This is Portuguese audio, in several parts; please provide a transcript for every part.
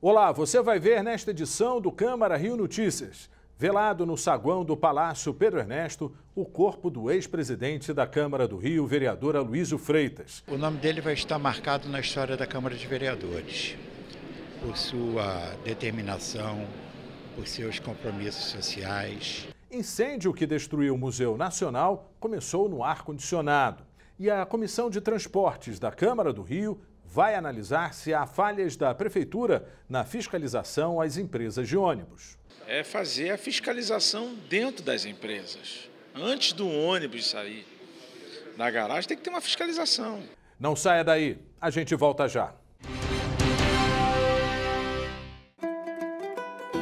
Olá, você vai ver nesta edição do Câmara Rio Notícias. Velado no saguão do Palácio Pedro Ernesto, o corpo do ex-presidente da Câmara do Rio, vereador Aloysio Freitas. O nome dele vai estar marcado na história da Câmara de Vereadores, por sua determinação, por seus compromissos sociais. Incêndio que destruiu o Museu Nacional começou no ar-condicionado. E a Comissão de Transportes da Câmara do Rio vai analisar se há falhas da Prefeitura na fiscalização às empresas de ônibus. É fazer a fiscalização dentro das empresas. Antes do ônibus sair da garagem, tem que ter uma fiscalização. Não saia daí, a gente volta já.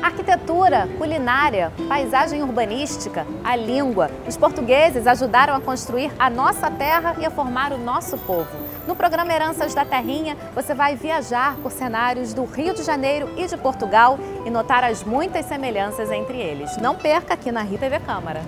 Arquitetura, culinária, paisagem urbanística, a língua. Os portugueses ajudaram a construir a nossa terra e a formar o nosso povo. No programa Heranças da Terrinha, você vai viajar por cenários do Rio de Janeiro e de Portugal e notar as muitas semelhanças entre eles. Não perca aqui na Rio TV Câmara.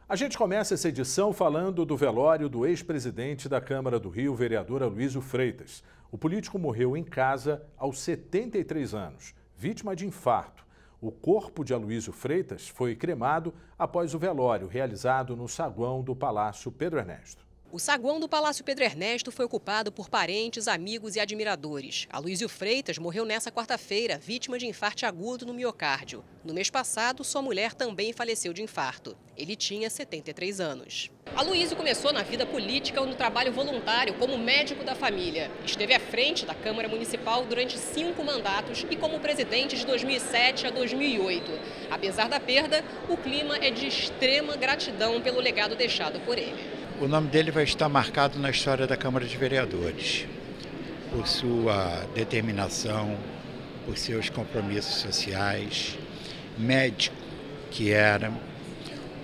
A gente começa essa edição falando do velório do ex-presidente da Câmara do Rio, vereador Aloysio Freitas. O político morreu em casa aos 73 anos, vítima de infarto. O corpo de Aloysio Freitas foi cremado após o velório realizado no saguão do Palácio Pedro Ernesto. O saguão do Palácio Pedro Ernesto foi ocupado por parentes, amigos e admiradores. Aloysio Freitas morreu nesta quarta-feira, vítima de infarto agudo no miocárdio. No mês passado, sua mulher também faleceu de infarto. Ele tinha 73 anos. Aloysio começou na vida política no trabalho voluntário como médico da família. Esteve à frente da Câmara Municipal durante 5 mandatos e como presidente de 2007 a 2008. Apesar da perda, o clima é de extrema gratidão pelo legado deixado por ele. O nome dele vai estar marcado na história da Câmara de Vereadores, por sua determinação, por seus compromissos sociais, médico que era,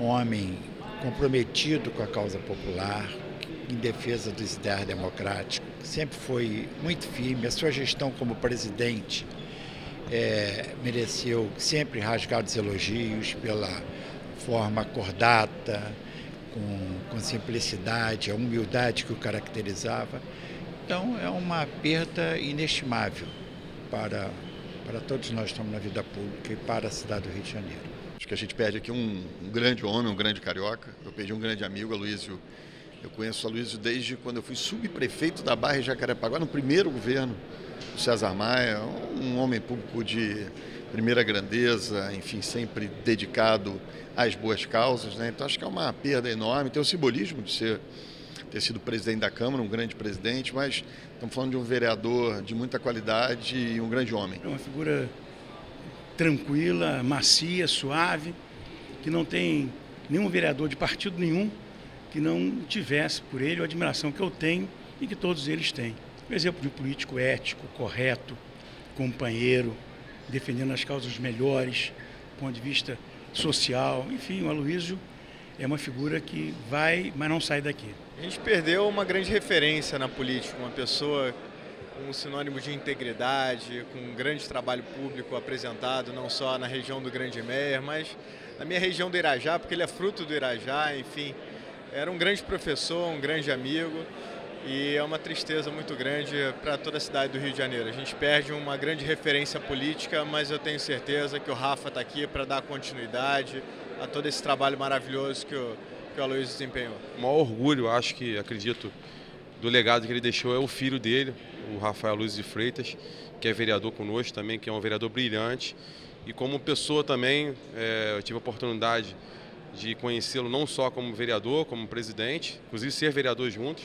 homem comprometido com a causa popular, em defesa dos ideais democráticos, sempre foi muito firme. A sua gestão como presidente mereceu sempre rasgados elogios pela forma acordada, com simplicidade, a humildade que o caracterizava. Então é uma perda inestimável para todos nós que estamos na vida pública e para a cidade do Rio de Janeiro. Acho que a gente perde aqui um grande homem, um grande carioca. Eu perdi um grande amigo, Aloysio. Eu conheço o Aloysio desde quando eu fui subprefeito da Barra de Jacarepaguá, no primeiro governo do César Maia, um homem público de primeira grandeza, enfim, sempre dedicado às boas causas, né? Então acho que é uma perda enorme. Tem o simbolismo de ter sido presidente da Câmara, um grande presidente, mas estamos falando de um vereador de muita qualidade e um grande homem. É uma figura tranquila, macia, suave, que não tem nenhum vereador de partido nenhum que não tivesse por ele a admiração que eu tenho e que todos eles têm. Um exemplo de um político ético, correto, companheiro, defendendo as causas melhores, do ponto de vista social. Enfim, o Aloysio é uma figura que vai, mas não sai daqui. A gente perdeu uma grande referência na política, uma pessoa com um sinônimo de integridade, com um grande trabalho público apresentado, não só na região do Grande Meier, mas na minha região do Irajá, porque ele é fruto do Irajá, enfim. Era um grande professor, um grande amigo. E é uma tristeza muito grande para toda a cidade do Rio de Janeiro. A gente perde uma grande referência política, mas eu tenho certeza que o Rafa está aqui para dar continuidade a todo esse trabalho maravilhoso que o Aloysio desempenhou. O maior orgulho, acredito, do legado que ele deixou é o filho dele, o Rafael Aloysio Freitas, que é vereador conosco também, que é um vereador brilhante. E como pessoa também, eu tive a oportunidade de conhecê-lo não só como vereador, como presidente, inclusive ser vereador juntos,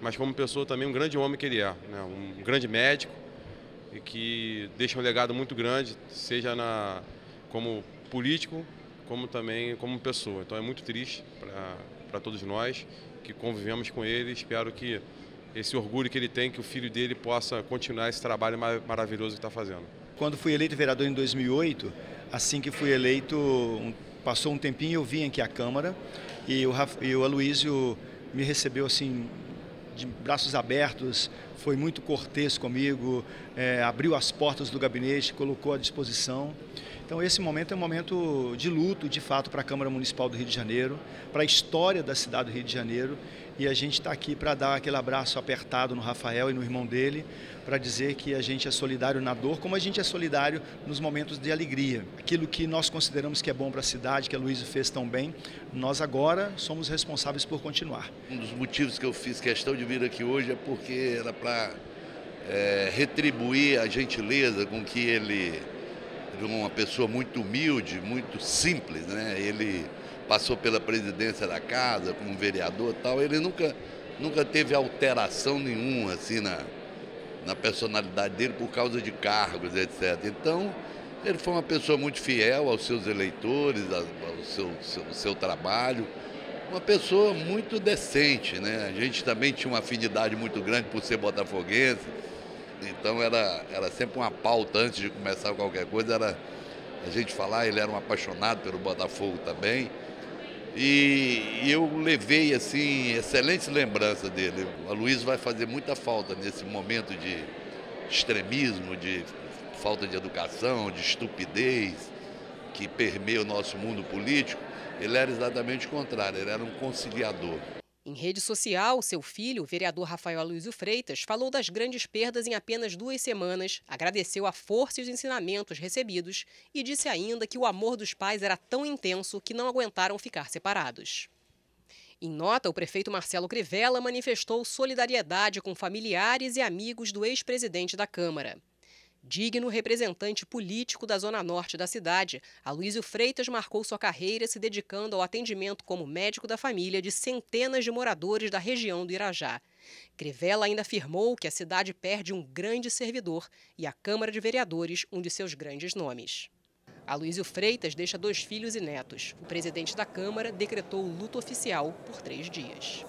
mas como pessoa também um grande homem que ele é, né? Um grande médico e que deixa um legado muito grande, seja como político, como também como pessoa. Então é muito triste para todos nós que convivemos com ele. Espero que esse orgulho que ele tem, que o filho dele possa continuar esse trabalho maravilhoso que está fazendo. Quando fui eleito vereador em 2008, assim que fui eleito, passou um tempinho, eu vim aqui à Câmara e o Aloysio me recebeu assim de braços abertos, foi muito cortês comigo, abriu as portas do gabinete, colocou à disposição. Então esse momento é um momento de luto, de fato, para a Câmara Municipal do Rio de Janeiro, para a história da cidade do Rio de Janeiro, e a gente está aqui para dar aquele abraço apertado no Rafael e no irmão dele, para dizer que a gente é solidário na dor, como a gente é solidário nos momentos de alegria. Aquilo que nós consideramos que é bom para a cidade, que a Luísio fez tão bem, nós agora somos responsáveis por continuar. Um dos motivos que eu fiz questão de vir aqui hoje é porque era para retribuir a gentileza com que ele uma pessoa muito humilde, muito simples, né? Ele passou pela presidência da casa como vereador e tal, ele nunca teve alteração nenhuma assim na personalidade dele por causa de cargos, etc. Então, ele foi uma pessoa muito fiel aos seus eleitores, ao seu trabalho, uma pessoa muito decente, né? A gente também tinha uma afinidade muito grande por ser botafoguense. Então era sempre uma pauta antes de começar qualquer coisa, era a gente falar, ele era um apaixonado pelo Botafogo também. E eu levei assim excelentes lembranças dele. A Luísio vai fazer muita falta nesse momento de extremismo, de falta de educação, de estupidez que permeia o nosso mundo político. Ele era exatamente o contrário, ele era um conciliador. Em rede social, seu filho, o vereador Rafael Aloysio Freitas, falou das grandes perdas em apenas 2 semanas, agradeceu a força e os ensinamentos recebidos e disse ainda que o amor dos pais era tão intenso que não aguentaram ficar separados. Em nota, o prefeito Marcelo Crivella manifestou solidariedade com familiares e amigos do ex-presidente da Câmara. Digno representante político da zona norte da cidade, Aloysio Freitas marcou sua carreira se dedicando ao atendimento como médico da família de centenas de moradores da região do Irajá. Crivella ainda afirmou que a cidade perde um grande servidor e a Câmara de Vereadores um de seus grandes nomes. Aloysio Freitas deixa 2 filhos e netos. O presidente da Câmara decretou o luto oficial por 3 dias.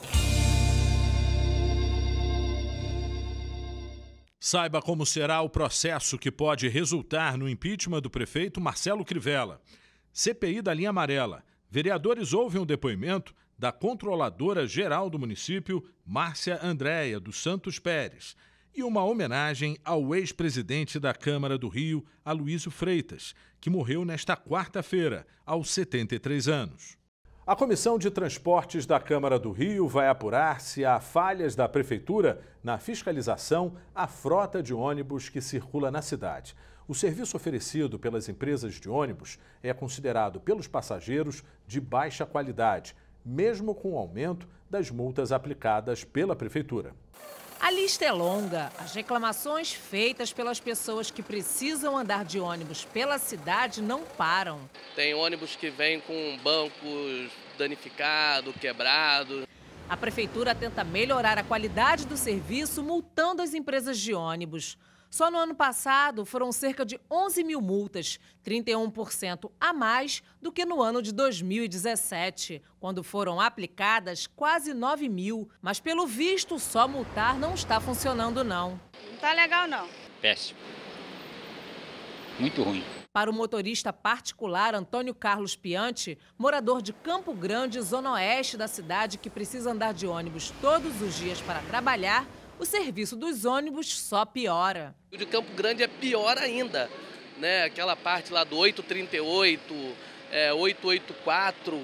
Saiba como será o processo que pode resultar no impeachment do prefeito Marcelo Crivella. CPI da linha amarela. Vereadores ouvem um depoimento da controladora geral do município, Márcia Andréia dos Santos Pérez, e uma homenagem ao ex-presidente da Câmara do Rio, Aloysio Freitas, que morreu nesta quarta-feira, aos 73 anos. A Comissão de Transportes da Câmara do Rio vai apurar se há falhas da Prefeitura na fiscalização à frota de ônibus que circula na cidade. O serviço oferecido pelas empresas de ônibus é considerado pelos passageiros de baixa qualidade, mesmo com o aumento das multas aplicadas pela Prefeitura. A lista é longa. As reclamações feitas pelas pessoas que precisam andar de ônibus pela cidade não param. Tem ônibus que vem com bancos danificados, quebrados. A prefeitura tenta melhorar a qualidade do serviço multando as empresas de ônibus. Só no ano passado foram cerca de 11 mil multas, 31% a mais do que no ano de 2017, quando foram aplicadas quase 9 mil. Mas, pelo visto, só multar não está funcionando, não. Não tá legal, não. Péssimo. Muito ruim. Para o motorista particular Antônio Carlos Piante, morador de Campo Grande, zona oeste da cidade, que precisa andar de ônibus todos os dias para trabalhar, o serviço dos ônibus só piora. O de Campo Grande é pior ainda, né? Aquela parte lá do 838, 884,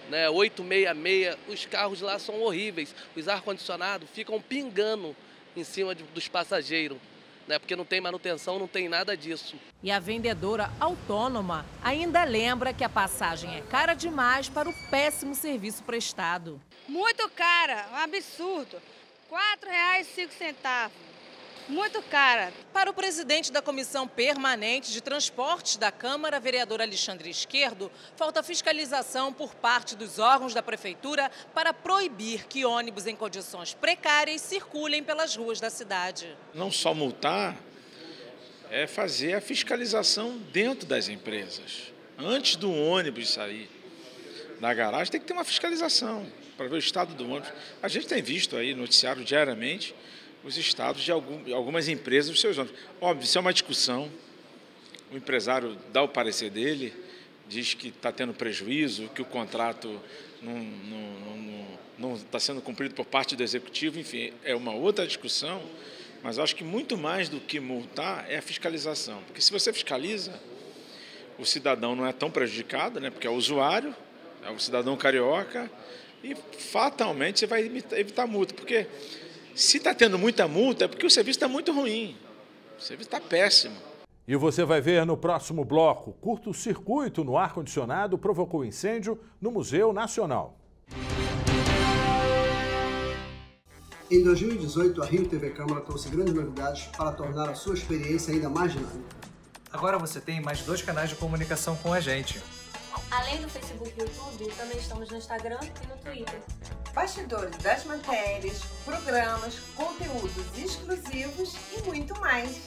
né? 866, os carros lá são horríveis. Os ar-condicionados ficam pingando em cima dos passageiros, né? Porque não tem manutenção, não tem nada disso. E a vendedora autônoma ainda lembra que a passagem é cara demais para o péssimo serviço prestado. Muito cara, um absurdo. R$ 4,05. Muito cara. Para o presidente da Comissão Permanente de Transportes da Câmara, vereador Alexandre Esquerdo, falta fiscalização por parte dos órgãos da Prefeitura para proibir que ônibus em condições precárias circulem pelas ruas da cidade. Não só multar, é fazer a fiscalização dentro das empresas. Antes do ônibus sair da garagem, tem que ter uma fiscalização para ver o estado do ônibus. A gente tem visto aí, noticiário diariamente, os estados de algumas empresas, os seus ônibus. Óbvio, isso é uma discussão. O empresário dá o parecer dele, diz que está tendo prejuízo, que o contrato não está sendo cumprido por parte do executivo. Enfim, é uma outra discussão Mas eu acho que muito mais do que multar é a fiscalização. Porque se você fiscaliza, o cidadão não é tão prejudicado, né? Porque é o usuário, é o cidadão carioca, e fatalmente você vai evitar multa. Porque se está tendo muita multa, é porque o serviço está muito ruim. O serviço está péssimo. E você vai ver no próximo bloco, curto-circuito no ar-condicionado provocou incêndio no Museu Nacional. Em 2018, a Rio TV Câmara trouxe grandes novidades para tornar a sua experiência ainda mais dinâmica. Agora você tem mais 2 canais de comunicação com a gente. Além do Facebook e YouTube, também estamos no Instagram e no Twitter. Bastidores das matérias, programas, conteúdos exclusivos e muito mais.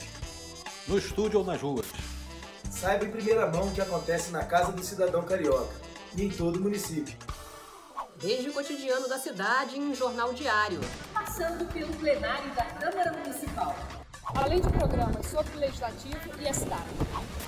No estúdio ou nas ruas. Saiba em primeira mão o que acontece na casa do cidadão carioca e em todo o município. Desde o cotidiano da cidade em um jornal diário. Passando pelo plenário da Câmara Municipal. Além de programas sobre o Legislativo e a cidade.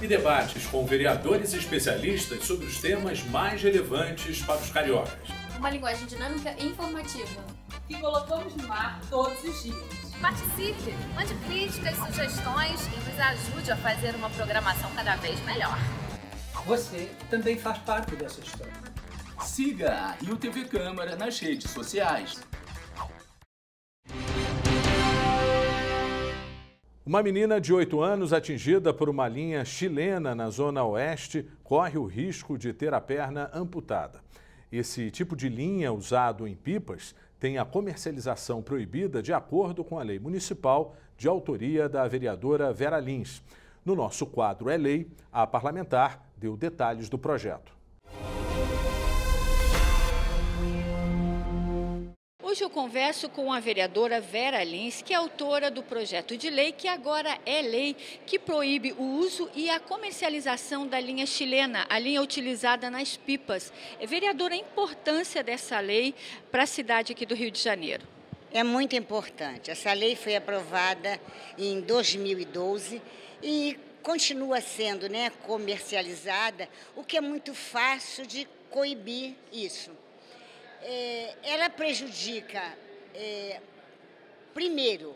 E debates com vereadores e especialistas sobre os temas mais relevantes para os cariocas. Uma linguagem dinâmica e informativa. Que colocamos no ar todos os dias. Participe, mande críticas, sugestões e nos ajude a fazer uma programação cada vez melhor. Você também faz parte dessa história. Siga a Rio TV Câmara nas redes sociais. Uma menina de 8 anos atingida por uma linha chilena na zona oeste corre o risco de ter a perna amputada. Esse tipo de linha usado em pipas tem a comercialização proibida de acordo com a lei municipal de autoria da vereadora Vera Lins. No nosso quadro É Lei, a parlamentar deu detalhes do projeto. Hoje eu converso com a vereadora Vera Lins, que é autora do projeto de lei, que agora é lei, que proíbe o uso e a comercialização da linha chilena, a linha utilizada nas pipas. Vereadora, a importância dessa lei para a cidade aqui do Rio de Janeiro? É muito importante. Essa lei foi aprovada em 2012 e continua sendo, comercializada, o que é muito fácil de coibir isso. Ela prejudica, primeiro,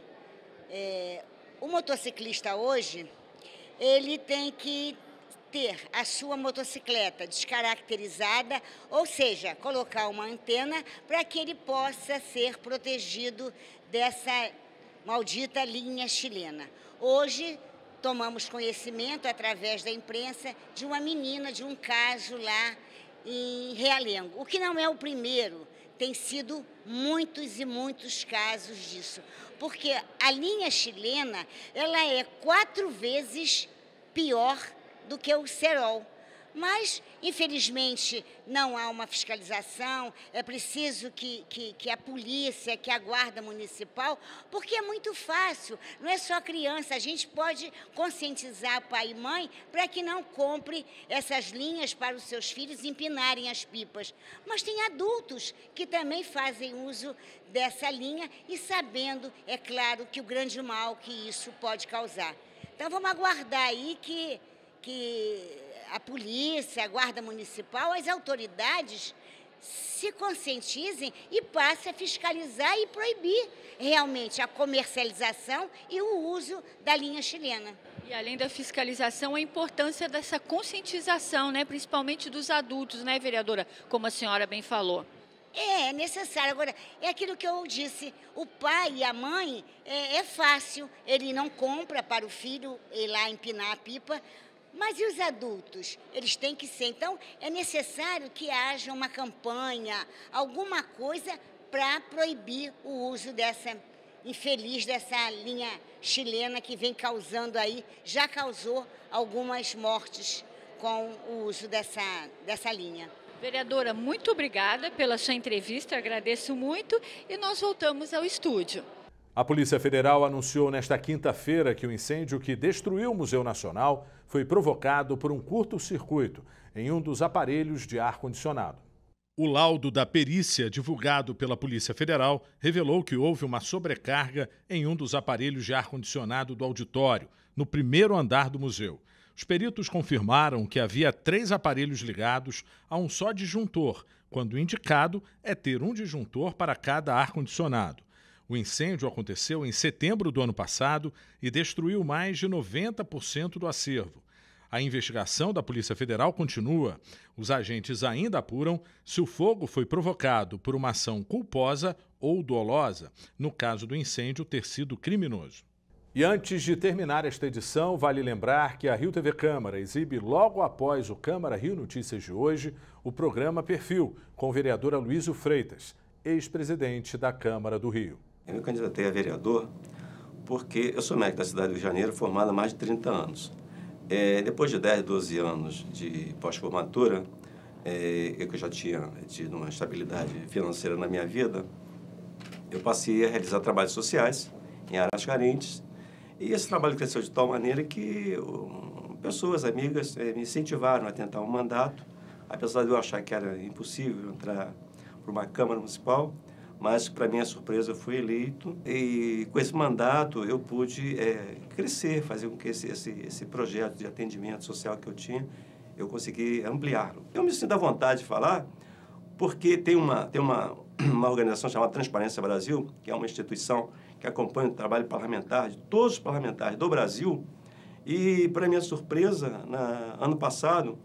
o motociclista hoje, ele tem que ter a sua motocicleta descaracterizada, ou seja, colocar uma antena para que ele possa ser protegido dessa maldita linha chilena. Hoje, tomamos conhecimento, através da imprensa, de uma menina, de um caso lá em Realengo. O que não é o primeiro, tem sido muitos e muitos casos disso. Porque a linha chilena, ela é 4 vezes pior do que o cerol. Mas, infelizmente, não há uma fiscalização, é preciso que a polícia, que a guarda municipal, porque é muito fácil, não é só criança, a gente pode conscientizar pai e mãe para que não compre essas linhas para os seus filhos empinarem as pipas. Mas tem adultos que também fazem uso dessa linha e sabendo, é claro, que o grande mal que isso pode causar. Então, vamos aguardar aí que a polícia, a guarda municipal, as autoridades se conscientizem e passem a fiscalizar e proibir realmente a comercialização e o uso da linha chilena. E além da fiscalização, a importância dessa conscientização, principalmente dos adultos, vereadora, como a senhora bem falou. É necessário. Agora, é aquilo que eu disse, o pai e a mãe, é fácil, ele não compra para o filho ir lá empinar a pipa. Mas e os adultos? Eles têm que ser. Então, é necessário que haja uma campanha, alguma coisa para proibir o uso dessa linha chilena que vem causando aí, já causou algumas mortes com o uso dessa linha. Vereadora, muito obrigada pela sua entrevista, agradeço muito e nós voltamos ao estúdio. A Polícia Federal anunciou nesta quinta-feira que o incêndio que destruiu o Museu Nacional foi provocado por um curto-circuito em um dos aparelhos de ar-condicionado. O laudo da perícia divulgado pela Polícia Federal revelou que houve uma sobrecarga em um dos aparelhos de ar-condicionado do auditório, no primeiro andar do museu. Os peritos confirmaram que havia 3 aparelhos ligados a um só disjuntor, quando o indicado é ter um disjuntor para cada ar-condicionado. O incêndio aconteceu em setembro do ano passado e destruiu mais de 90% do acervo. A investigação da Polícia Federal continua. Os agentes ainda apuram se o fogo foi provocado por uma ação culposa ou dolosa, no caso do incêndio ter sido criminoso. E antes de terminar esta edição, vale lembrar que a Rio TV Câmara exibe logo após o Câmara Rio Notícias de hoje o programa Perfil, com o vereador Aloysio Freitas, ex-presidente da Câmara do Rio. Eu me candidatei a vereador porque eu sou médico da cidade do Rio de Janeiro, formado há mais de 30 anos. Depois de 10, 12 anos de pós-formatura, eu que já tinha tido uma estabilidade financeira na minha vida, eu passei a realizar trabalhos sociais em áreas carentes. E esse trabalho cresceu de tal maneira que pessoas, amigas, me incentivaram a tentar um mandato, apesar de eu achar que era impossível entrar para uma Câmara Municipal, mas, para minha surpresa, eu fui eleito e, com esse mandato, eu pude crescer, fazer com que esse projeto de atendimento social que eu tinha, eu consegui ampliá-lo. Eu me sinto à vontade de falar porque tem uma organização chamada Transparência Brasil, que é uma instituição que acompanha o trabalho parlamentar de todos os parlamentares do Brasil. E, para minha surpresa, ano passado,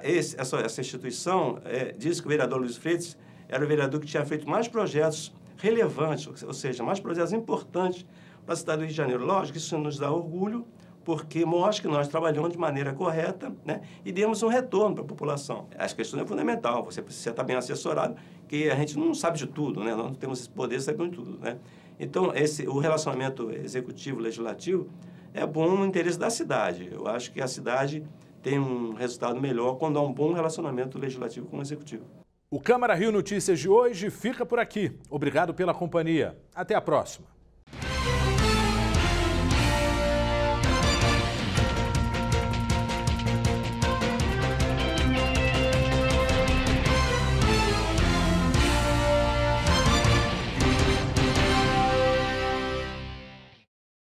essa instituição disse que o vereador Aloysio Freitas era o vereador que tinha feito mais projetos relevantes, ou seja, mais projetos importantes para a cidade do Rio de Janeiro. Lógico, isso nos dá orgulho, porque mostra que nós trabalhamos de maneira correta, né, e demos um retorno para a população. Essa questão é fundamental, você precisa estar bem assessorado, que a gente não sabe de tudo, né, nós não temos esse poder de saber de tudo, né. Então, o relacionamento executivo-legislativo é bom no interesse da cidade. Eu acho que a cidade tem um resultado melhor quando há um bom relacionamento legislativo com o executivo. O Câmara Rio Notícias de hoje fica por aqui. Obrigado pela companhia. Até a próxima.